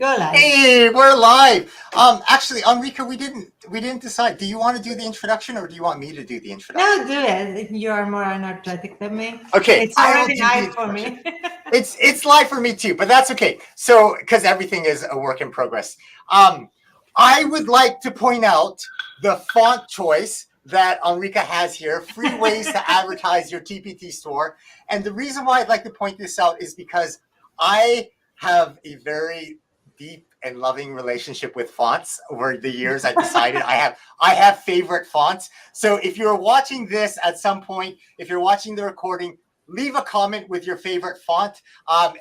Go live. Hey, we're live. Actually, Enrica, we didn't decide. Do you want to do the introduction or do you want me to do the introduction? No, do it. You are more energetic than me. Okay, It's I will already do the live for me. It's live for me too, but that's okay. So, because everything is a work in progress. I would like to point out the font choice that Enrica has here, free ways to advertise your TPT store. And the reason why I'd like to point this out is because I have a very deep and loving relationship with fonts over the years. I decided I have favorite fonts. So if you're watching this at some point, if you're watching the recording, leave a comment with your favorite font.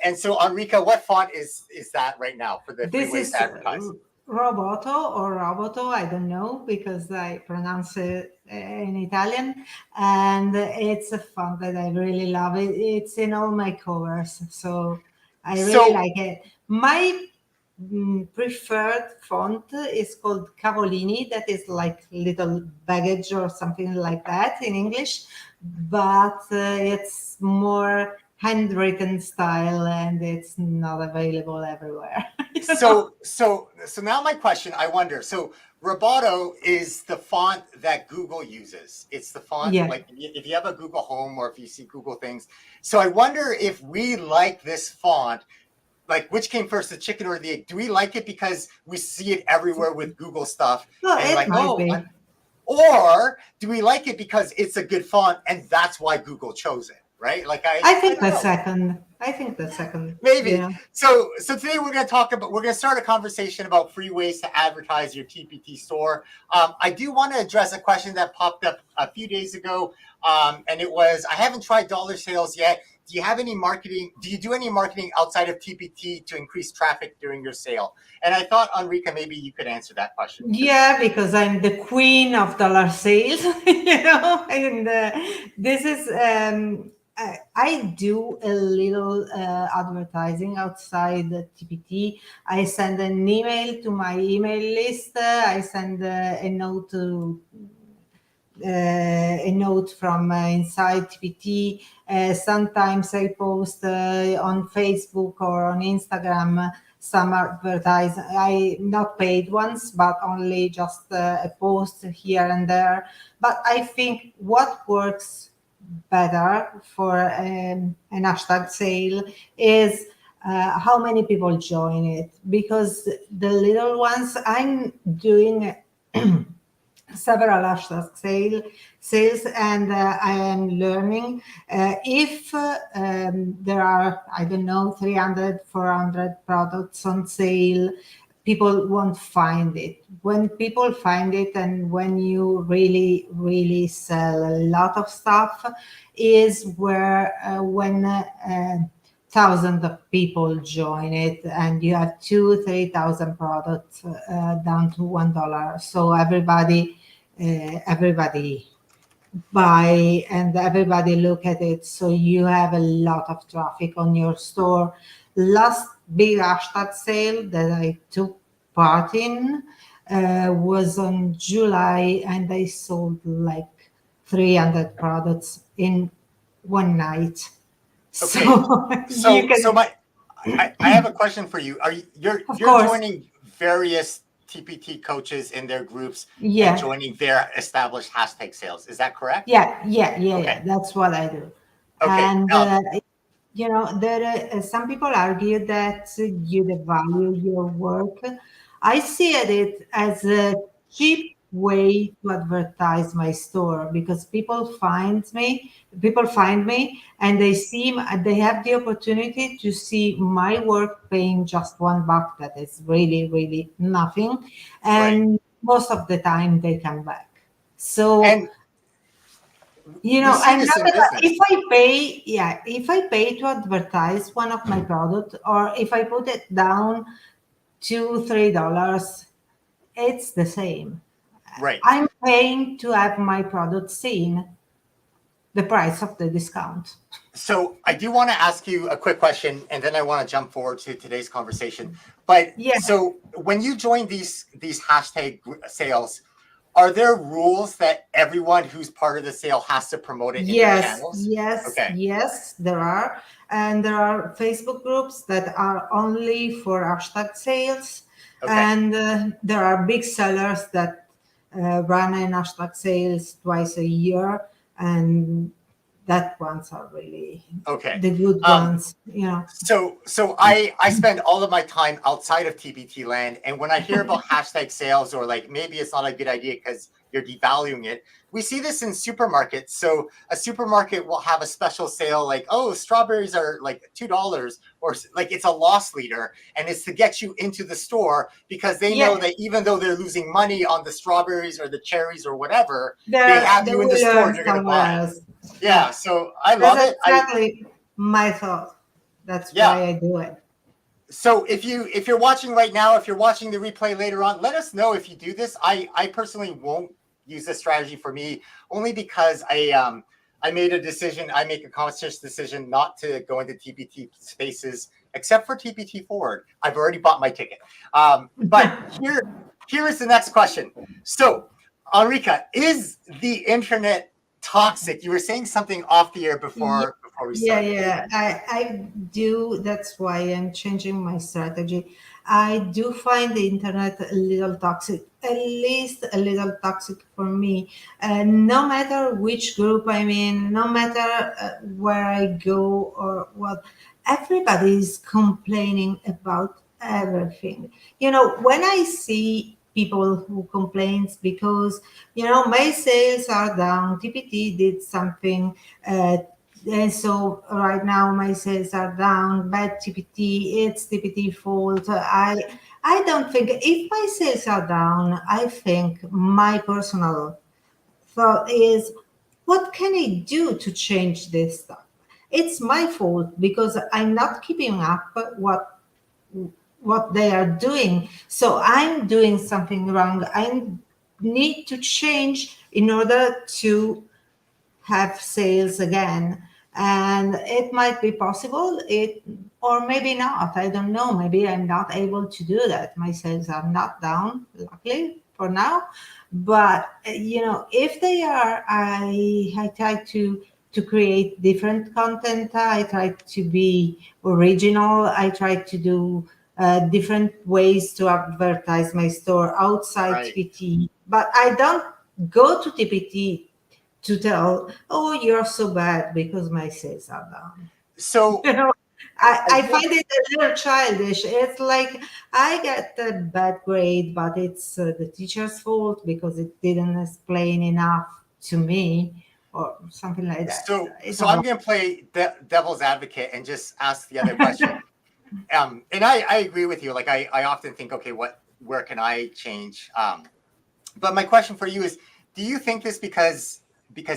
And so Enrica, what font is that right now for the free This ways is to advertise? Roboto or Roboto, I don't know because I pronounce it in Italian, and it's a font that I really love. It's in all my covers, so I really like it. My preferred font is called Carolini. That is like little baggage or something like that in English, but it's more handwritten style and it's not available everywhere. So now my question, I wonder, so Roboto is the font that Google uses. It's the font, like if you have a Google Home or if you see Google things. So I wonder if we like this font, like which came first, the chicken or the egg? Do we like it because we see it everywhere with Google stuff? Well, and it like, might be. Or do we like it because it's a good font and that's why Google chose it? Right? Like I think the second. I think the second. Maybe. Yeah. So today we're going to start a conversation about free ways to advertise your TPT store. I do want to address a question that popped up a few days ago. And it was, I haven't tried dollar sales yet. Do you have any marketing? Do you do any marketing outside of TPT to increase traffic during your sale? And I thought, Enrica, maybe you could answer that question. Yeah, because I'm the queen of dollar sales, and this is, I do a little advertising outside the TPT. I send an email to my email list. I send a note from inside TPT. Sometimes I post on Facebook or on Instagram some advertise. I not paid ones, but only just a post here and there. But I think what works better for an hashtag sale is how many people join it, because the little ones I'm doing several hashtag sales, and I am learning if there are, I don't know, 300, 400 products on sale, people won't find it. When people find it and when you really sell a lot of stuff is where when thousands of people join it and you have 2,000-3,000 products down to $1. So everybody buy and everybody look at it. So you have a lot of traffic on your store. Last big hashtag sale that I took part in was on July, and I sold like 300 products in one night. Okay. I have a question for you. You're joining various TPT coaches in their groups and joining their established hashtag sales. Is that correct? Yeah. That's what I do. Okay. And there some people argue that you devalue your work. I see it as a cheap way to advertise my store, because people find me and they have the opportunity to see my work paying just $1. That is really nothing, and most of the time they come back. So if I pay to advertise one of my products, or if I put it down $2-3, it's the same. Right. I'm paying to have my product seen, the price of the discount. So I do want to ask you a quick question, and then I want to jump forward to today's conversation. But so when you join these hashtag sales, are there rules that everyone who's part of the sale has to promote it in their Yes, channels? yes, Okay. yes, there are. And there are Facebook groups that are only for hashtag sales. Okay. And there are big sellers that run an hashtag sales twice a year. And that ones are really Okay. the good ones, you know. So I spend all of my time outside of TPT land, and when I hear about hashtag sales, or like maybe it's not a good idea because you're devaluing it, we see this in supermarkets. So a supermarket will have a special sale, like, oh, strawberries are like $2, or like it's a loss leader, and it's to get you into the store because they know that even though they're losing money on the strawberries or the cherries or whatever, they have They you in the will store and learn you're going to somewhere buy. else. Yeah, so I love That's it. exactly my thought. That's why I do it. So if you're watching right now, if you're watching the replay later on, let us know if you do this. I personally won't use this strategy for me, only because I made a decision. I make a conscious decision not to go into TPT spaces except for TPT forward. I've already bought my ticket. But here is the next question. So, Enrica, is the internet toxic? You were saying something off the air before we started. Yeah, I do. That's why I'm changing my strategy. I do find the internet a little toxic, at least a little toxic for me. No matter which group I'm in, no matter where I go or what, everybody is complaining about everything. You know, when I see people who complains because, you know, my sales are down, TPT did something, and so right now my sales are down, bad TPT, it's TPT fault. I don't think, if my sales are down, I think my personal thought is, what can I do to change this stuff? It's my fault because I'm not keeping up what they are doing. So I'm doing something wrong. I need to change in order to have sales again. And it might be possible, it or maybe not. I don't know. Maybe I'm not able to do that. My sales are not down, luckily for now. But you know, if they are, I try to create different content. I try to be original. I try to do different ways to advertise my store outside Right. TPT. But I don't go to TPT to tell, oh, you're so bad because my sales are down. So You know, I find it a little childish. It's like I get a bad grade, but it's the teacher's fault because it didn't explain enough to me or something like that. I So don't I'm know. going to play devil's advocate and just ask the other question. And I agree with you. Like I often think, okay, where can I change? But my question for you is, do you think this because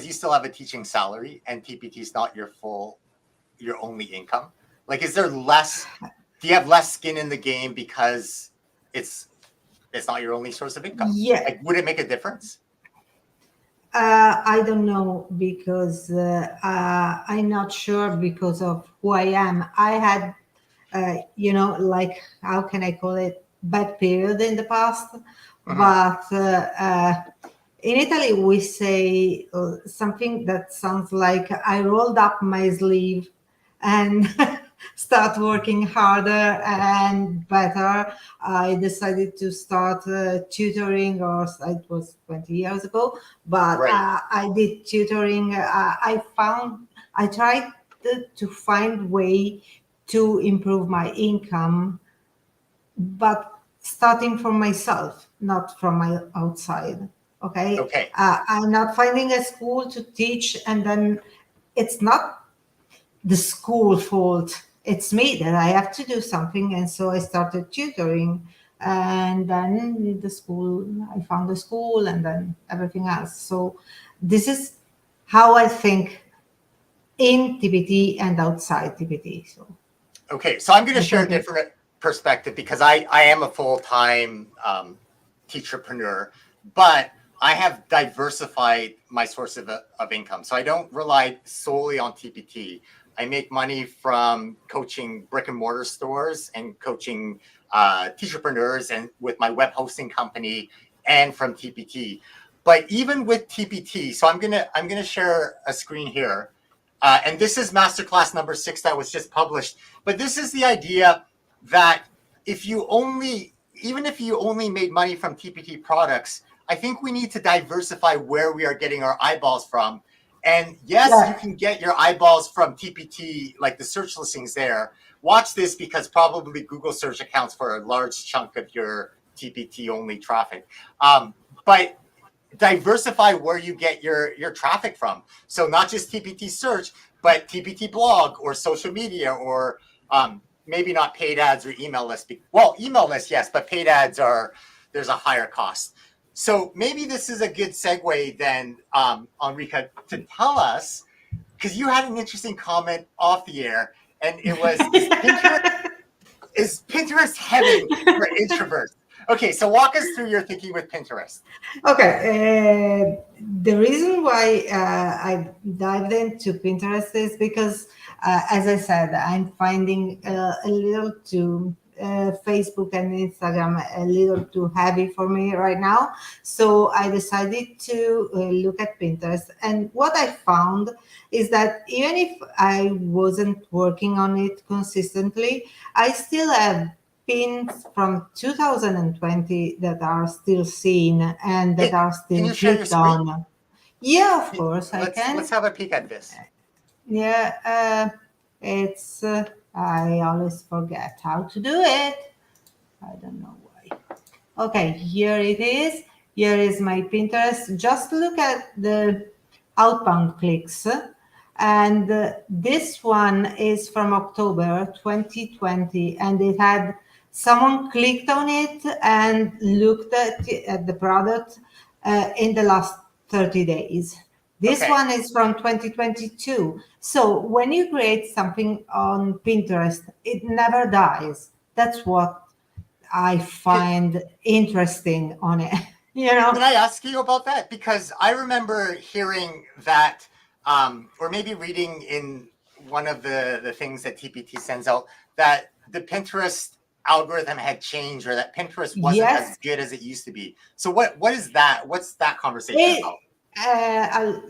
you still have a teaching salary and TPT is not your only income? Like, is there less? Do you have less skin in the game because it's not your only source of income? Yeah, Like, would it make a difference? I don't know because I'm not sure because of who I am. I had, you know, like, how can I call it, bad period in the past. Mhm. But in Italy, we say something that sounds like I rolled up my sleeve and start working harder and better. I decided to start tutoring, or it was 20 years ago, but Right. I did tutoring. I tried to find way to improve my income, but starting from myself, not from my outside. Okay, Okay. I'm not finding a school to teach, and then it's not the school fault. It's me that I have to do something, and so I started tutoring, and then I found the school, and then everything else. So this is how I think in TPT and outside TPT. So Okay, so I'm going to I share a think different perspective because I am a full-time teacherpreneur, but I have diversified my source of income. So I don't rely solely on TPT. I make money from coaching brick and mortar stores and coaching teacherpreneurs and with my web hosting company and from TPT. But even with TPT, so I'm gonna share a screen here, and this is masterclass number 6 that was just published. But this is the idea that even if you only made money from TPT products, I think we need to diversify where we are getting our eyeballs from. And yes, you Yeah. can get your eyeballs from TPT, like the search listings there. Watch this, because probably Google search accounts for a large chunk of your TPT only traffic. But diversify where you get your traffic from. So not just TPT search, but TPT blog or social media, or maybe not paid ads or email lists. Well, email lists, yes, but paid ads there's a higher cost. So maybe this is a good segue then, Enrica, to tell us, because you had an interesting comment off the air, and it was, is Pinterest heaven for introverts? Okay, so walk us through your thinking with Pinterest. Okay, the reason why I dived into Pinterest is because, as I said, I'm finding a little too Facebook and Instagram a little too heavy for me right now. So I decided to look at Pinterest. And what I found is that even if I wasn't working on it consistently, I still have pins from 2020 that are still seen and that are Can still you share your clicked screen? on. Yeah, of course I Let's can. have a peek at this. Yeah, it's I always forget how to do it. I don't know why. Okay, here it is. Here is my Pinterest. Just look at the outbound clicks. And this one is from October 2020, and it had someone clicked on it and looked at the product in the last 30 days. This Okay. one is from 2022. So when you create something on Pinterest, it never dies. That's what I Can, find interesting on it. You know? can I ask you about that? Because I remember hearing that, or maybe reading in one of the things that TPT sends out, that the Pinterest algorithm had changed, or that Pinterest wasn't as Yes. good as it used to be. So what is that? What's that conversation It, about?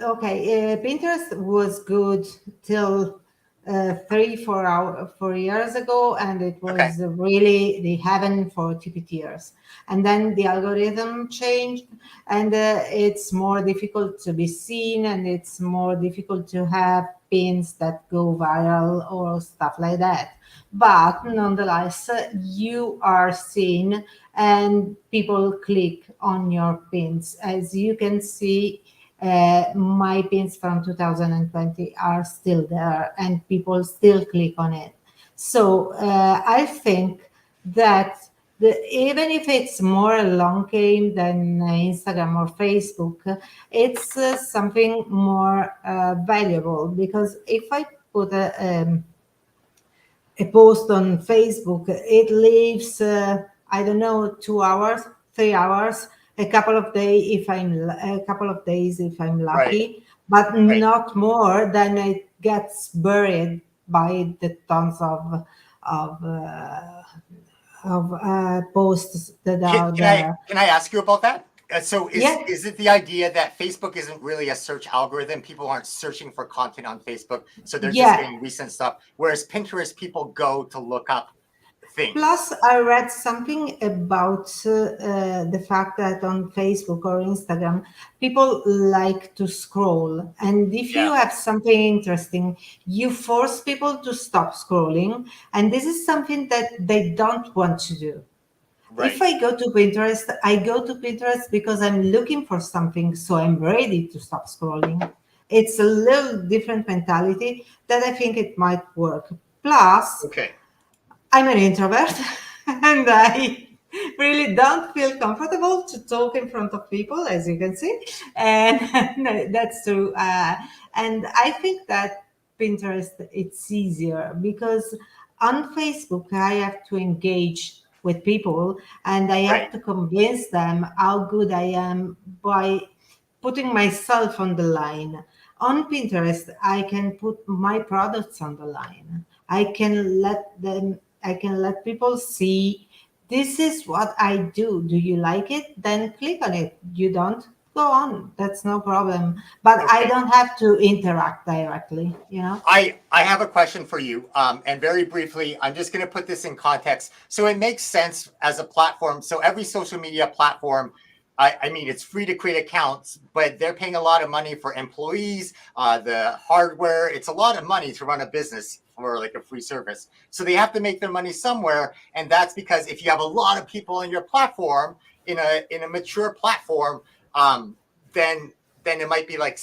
okay, Pinterest was good till 4 years ago, and it Okay. was really the heaven for TPTers. And then the algorithm changed, and it's more difficult to be seen, and it's more difficult to have pins that go viral or stuff like that. But nonetheless, you are seen and people click on your pins. As you can see, my pins from 2020 are still there and people still click on it. So I think that even if it's more a long game than Instagram or Facebook, it's something more valuable, because if I put a post on Facebook, it leaves, I don't know, 2 hours, 3 hours, a couple of days if I'm Right. lucky, but Right. not more than it gets buried by the tons of uh, posts that Can, are can I there. can I ask you about that? So Yeah, is it the idea that Facebook isn't really a search algorithm? People aren't searching for content on Facebook, so they're just yeah. getting recent stuff. Whereas Pinterest, people go to look up things. Plus, I read something about the fact that on Facebook or Instagram, people like to scroll. And if you Yeah. have something interesting, you force people to stop scrolling. And this is something that they don't want to do. If Right. I go to Pinterest, I go to Pinterest because I'm looking for something, so I'm ready to stop scrolling. It's a little different mentality that I think it might work. Plus, Okay. I'm an introvert and I really don't feel comfortable to talk in front of people, as you can see. And no, that's true. And I think that Pinterest, it's easier because on Facebook, I have to engage with people and I have Right. to convince them how good I am by putting myself on the line. On Pinterest, I can put my products on the line. I can let people see this is what I do. Do you like it? Then click on it. You don't? go on. That's no problem. But I Okay. don't have to interact directly, you know? I have a question for you. And very briefly, I'm just going to put this in context. So it makes sense as a platform. So every social media platform, I mean, it's free to create accounts, but they're paying a lot of money for employees, the hardware. It's a lot of money to run a business for like a free service. So they have to make their money somewhere. And that's because if you have a lot of people on your platform, in a mature platform, then it might be like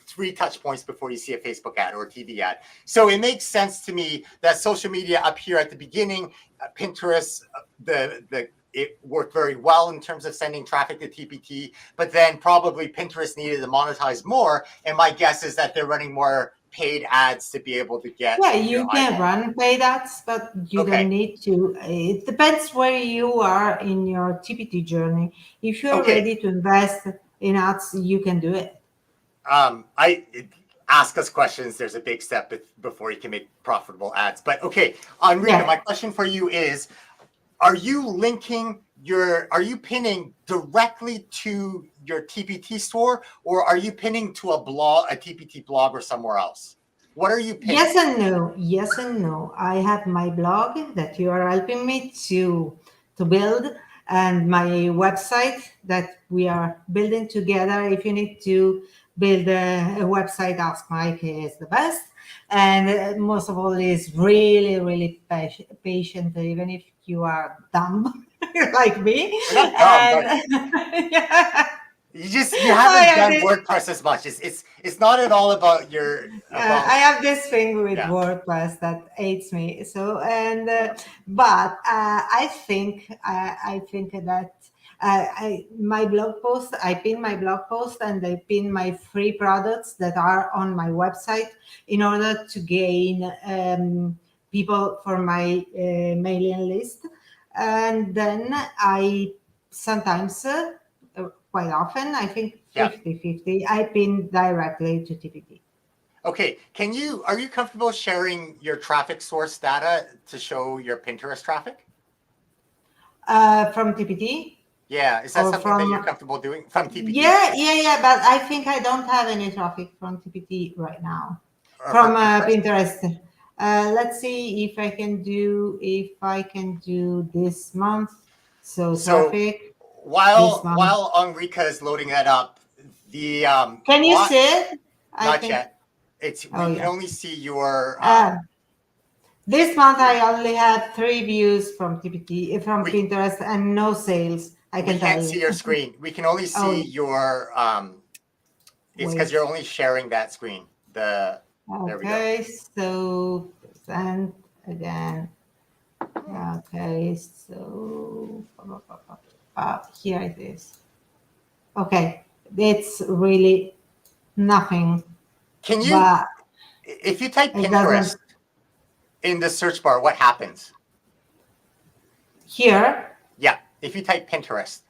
three touch points before you see a Facebook ad or a TV ad. So it makes sense to me that social media up here at the beginning, Pinterest, it worked very well in terms of sending traffic to TPT, but then probably Pinterest needed to monetize more. And my guess is that they're running more paid ads to be able to get Yeah, your you can eyeball. run paid ads, but you don't Okay. need to. It depends where you are in your TPT journey. If you're Okay. ready to invest in ads, you can do it. I ask us questions. There's a big step before you can make profitable ads. But okay, Enrica, Yeah. my question for you is, are you pinning directly to your TPT store, or are you pinning to a TPT blog or somewhere else? What are you pinning? Yes and no. Yes and no. I have my blog that you are helping me to build, and my website that we are building together. If you need to build a website, Ask Mike is the best. And most of all, is really, really patient, even if you are dumb like me. We're not dumb, but And yeah, you I haven't have done this. WordPress as much. It's not at all about I have this thing with yeah. WordPress that aids me. So, and but I think that my blog post, I pin my blog post and I pin my free products that are on my website in order to gain people for my mailing list, and then I sometimes. Quite often, I think Yeah. 50-50, I pin directly to TPT. Okay. Are you comfortable sharing your traffic source data to show your Pinterest traffic? From TPT Yeah. Is that or something that you're from, comfortable doing from TPT yeah, but I think I don't have any traffic from TPT right now. or from From Pinterest? Pinterest. Let's see if I can do this month. So So traffic this month. while Enrica is loading that up, the Can you see it? I not think. yet. We Oh can yeah. only see your Uh, this month I only had 3 views from TPT from we Pinterest and no sales. I we can tell can't see you. your screen. We can only Oh see yeah. your it's because Wait. you're only sharing that screen. There we go. Okay, so present again. Okay, so here it is. Okay, it's really nothing, Can you but if you type it Pinterest doesn't in the search bar, what happens? here. Yeah, if you type Pinterest.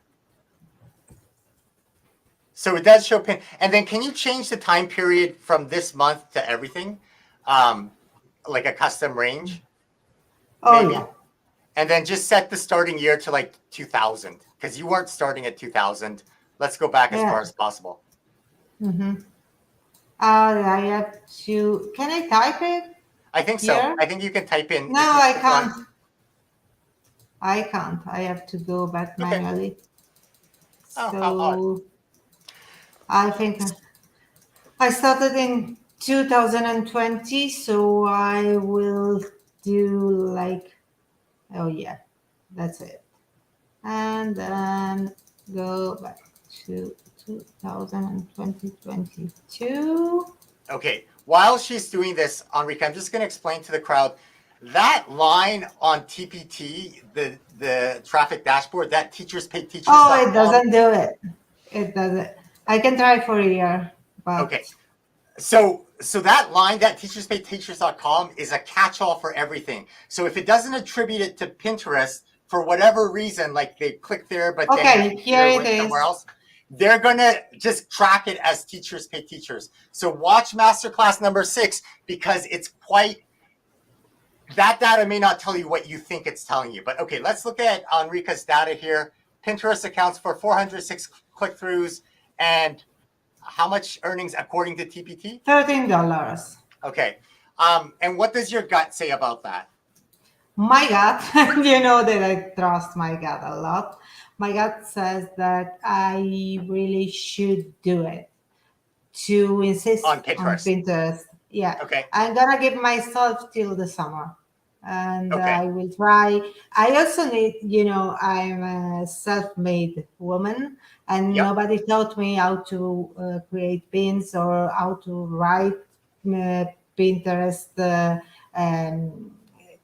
So it does show pin. And then can you change the time period from this month to everything? Like a custom range, Oh yeah, maybe? And then just set the starting year to like 2000 because you weren't starting at 2000. Let's go back as yeah. far as possible. Mm-hmm. I have to. Can I type it I think so. here? I think you can type in No, if you I click on. can't. I can't. I have to go back Okay. manually. Oh, how odd. So I think I started in 2020, so I will do like, oh yeah, that's it. And then go back to 2022. Okay. While she's doing this, Enrique, I'm just going to explain to the crowd that line on TPT, the traffic dashboard, that Oh, it teacherspayteachers.com. doesn't do it. It doesn't. I can try for a year, Okay. but So that line, that teacherspayteachers.com is a catch-all for everything. So if it doesn't attribute it to Pinterest for whatever reason, like they click there, but then okay, here they're it went somewhere is. else, they're gonna just track it as Teachers Pay Teachers. So watch masterclass number 6 because it's quite that data may not tell you what you think it's telling you. But okay, let's look at Enrica's data here. Pinterest accounts for 406 click-throughs and how much earnings according to TPT? $13. Okay. And what does your gut say about that? My gut, you know that I trust my gut a lot. My gut says that I really should do it, to insist On on Pinterest. Pinterest. Yeah, Okay. I'm gonna give myself till the summer, and Okay. I will try. I also need, I'm a self-made woman, and Yep. nobody taught me how to create pins or how to write Pinterest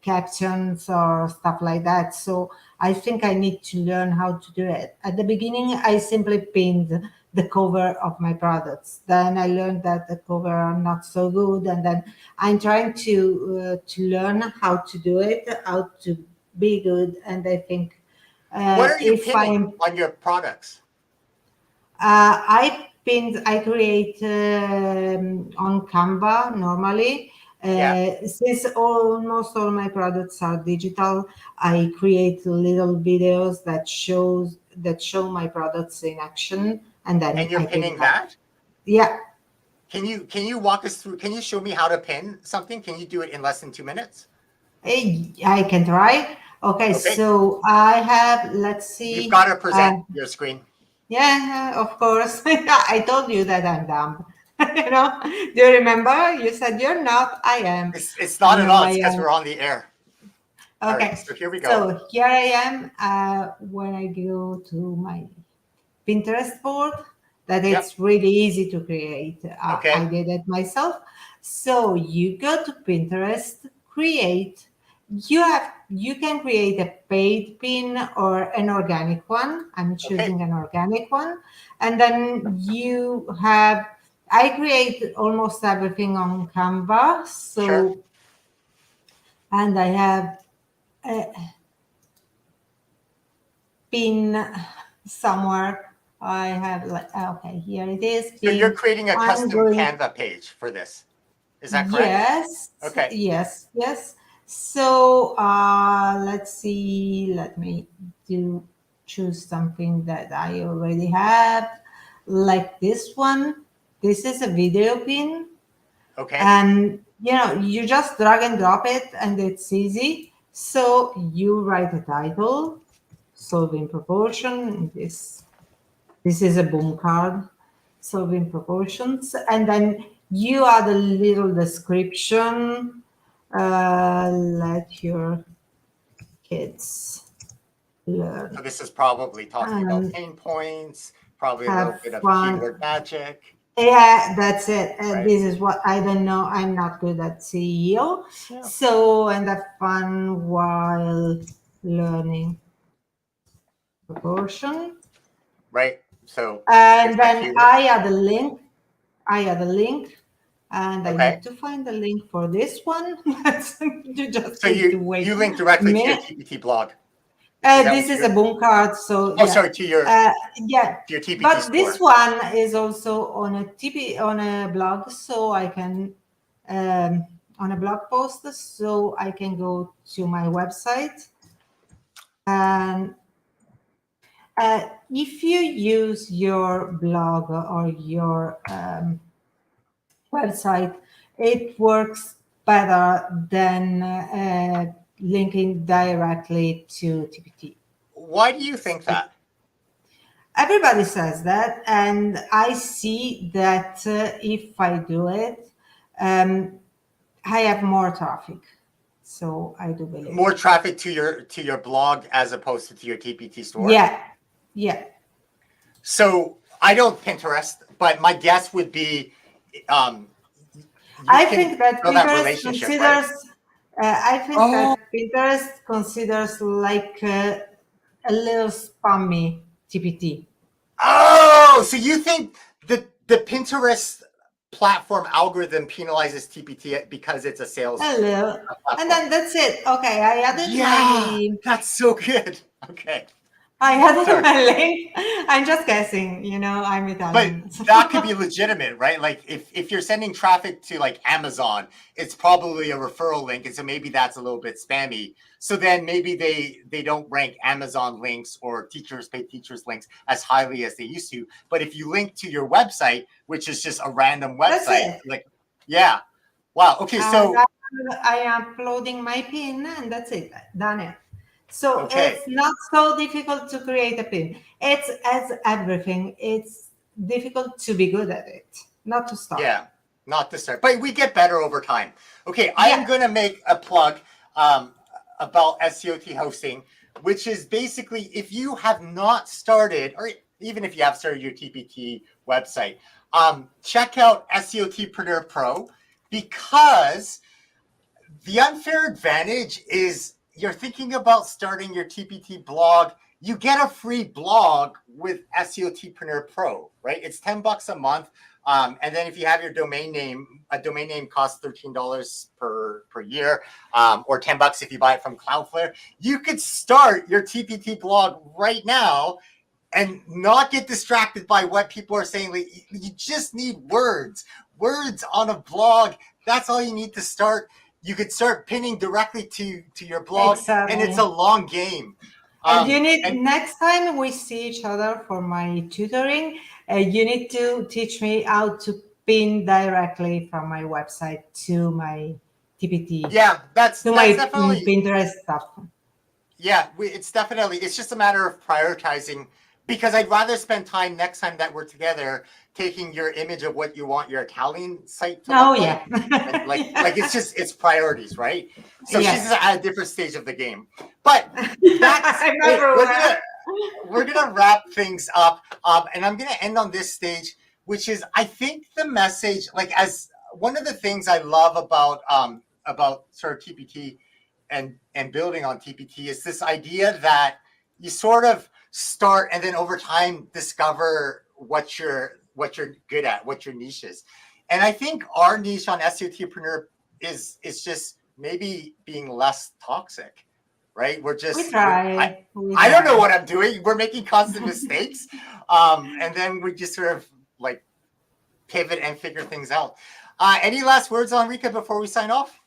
captions or stuff like that. So I think I need to learn how to do it. At the beginning, I simply pinned the cover of my products. Then I learned that the cover are not so good, and then I'm trying to learn how to do it, how to be good. And I think What are you if pinning on your products? I create on Canva normally. Yeah. Since almost all my products are digital, I create little videos that show my products in action, and then And you're I pin pinning it up. that? Yeah, Can you walk us through? Can you show me how to pin something? Can you do it in less than 2 minutes? I can try. Okay, Okay. so I have, let's You've see. got to present your screen. Yeah, of course. I told you that I'm dumb. Do you remember? You said you're not. I am. It's I not at know all. I It's because am. we're on the air. All right. Okay, So here we go. so here I am. When I go to my Pinterest board, that Yep. it's really easy to create. I Okay. did it myself. So you go to Pinterest, create. You can create a paid pin or an organic one. I'm Okay. choosing an organic one, and then you have. I create almost everything on Canva. So Sure. and I have a pin somewhere. I have like, okay, here it is. So you're Pin. creating a I'm custom going. Canva page for this. Is that correct? Yes, Okay. yes. So let's see. Let me choose something that I already have, like this one. This is a video pin, Okay. and you just drag and drop it, and it's easy. So you write a title, solving proportion. This is a boom card, solving proportions, and then you add a little description. Let your kids learn So this is probably talking about and pain points, probably a little have bit of fun. keyword magic. Yeah, that's it. Right. This is what I don't know. I'm not good at SEO. Yeah. So, and have fun while learning proportion. Right. So there's And that then keyword. I add a link. And I Okay. need to find the link for this one. You just So need to you wait link a directly to your minute. TPT blog. Is that This what is you're? a boom card, so Oh, yeah, sorry, to your yeah. TPT But this store. one is also on a blog, so I can on a blog post, so I can go to my website. And if you use your blog or your website, it works better than linking directly to TPT. Why do you think that? Everybody says that, and I see that if I do it, I have more traffic. So I do believe. More traffic to your blog as opposed to your TPT store? Yeah. So I don't Pinterest, but my guess would be I think that build that Pinterest relationship, considers. right? I think that Pinterest considers like a little spammy TPT. Oh, so you think the Pinterest platform algorithm penalizes TPT because it's a sales A little, and platform? then that's it. Okay, I added Yeah, my. that's so good. Okay. I had Sorry. a link. I'm just guessing, I'm But Italian. that could be legitimate, right? Like if you're sending traffic to like Amazon, it's probably a referral link, and so maybe that's a little bit spammy. So then maybe they don't rank Amazon links or teachers pay teachers links as highly as they used to. But if you link to your website, which is just a random That's website, it. like yeah, wow, okay, And so I am uploading my pin, and that's it. Done it. So okay, it's not so difficult to create a pin. It's as everything. It's difficult to be good at it, not to start. yeah, not to start, but we get better over time. Okay, I am Yeah. going to make a plug about SEOT hosting, which is basically if you have not started, or even if you have started your TPT website, check out SEOTpreneur PRO, because the unfair advantage is you're thinking about starting your TPT blog. You get a free blog with SEOTpreneur Pro, right? It's $10 a month. And then if you have your domain name, a domain name costs $13 per year, or $10 if you buy it from Cloudflare. You could start your TPT blog right now and not get distracted by what people are saying. Like, you just need words on a blog. That's all you need to start. You could start pinning directly to your blog, Exactly. and it's a long game. And you need, next time we see each other for my tutoring, you need to teach me how to pin directly from my website to my TPT. Yeah, that's my definitely Pinterest stuff. Yeah, it's just a matter of prioritizing, because I'd rather spend time next time that we're together taking your image of what you want your Italian site to look like. And like it's priorities, right? So Yes. she's at a different stage of the game. But that's we're gonna wrap things up. And I'm gonna end on this stage, which is I think the message, like, as one of the things I love about sort of TPT and building on TPT is this idea that you sort of start and then over time discover what you're good at, what your niche is. And I think our niche on SEOTpreneur is just maybe being less toxic, right? We're just we try. I don't know what I'm doing. We're making constant mistakes, and then we just sort of like pivot and figure things out. Any last words, Enrica, before we sign off?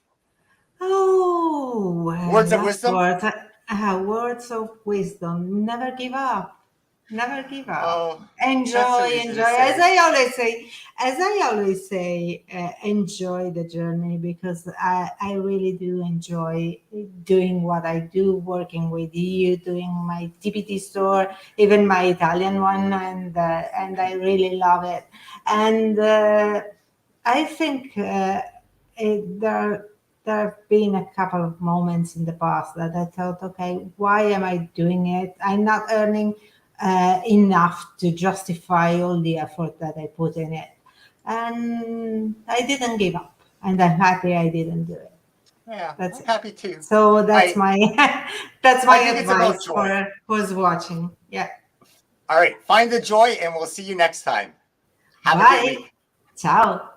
Oh, words of wisdom. Words of wisdom. Never give up. Never give up. Oh, Enjoy. As I always say, enjoy the journey, because I really do enjoy doing what I do, working with you, doing my TPT store, even my Italian one, and I really love it. And I think there have been a couple of moments in the past that I thought, okay, why am I doing it? I'm not earning enough to justify all the effort that I put in it. And I didn't give up. And I'm happy I didn't do it. Yeah, that's I'm happy too. So that's my advice for who's watching. Yeah. All right. Find the joy, and we'll see you next time. Have Bye. a good week. Ciao.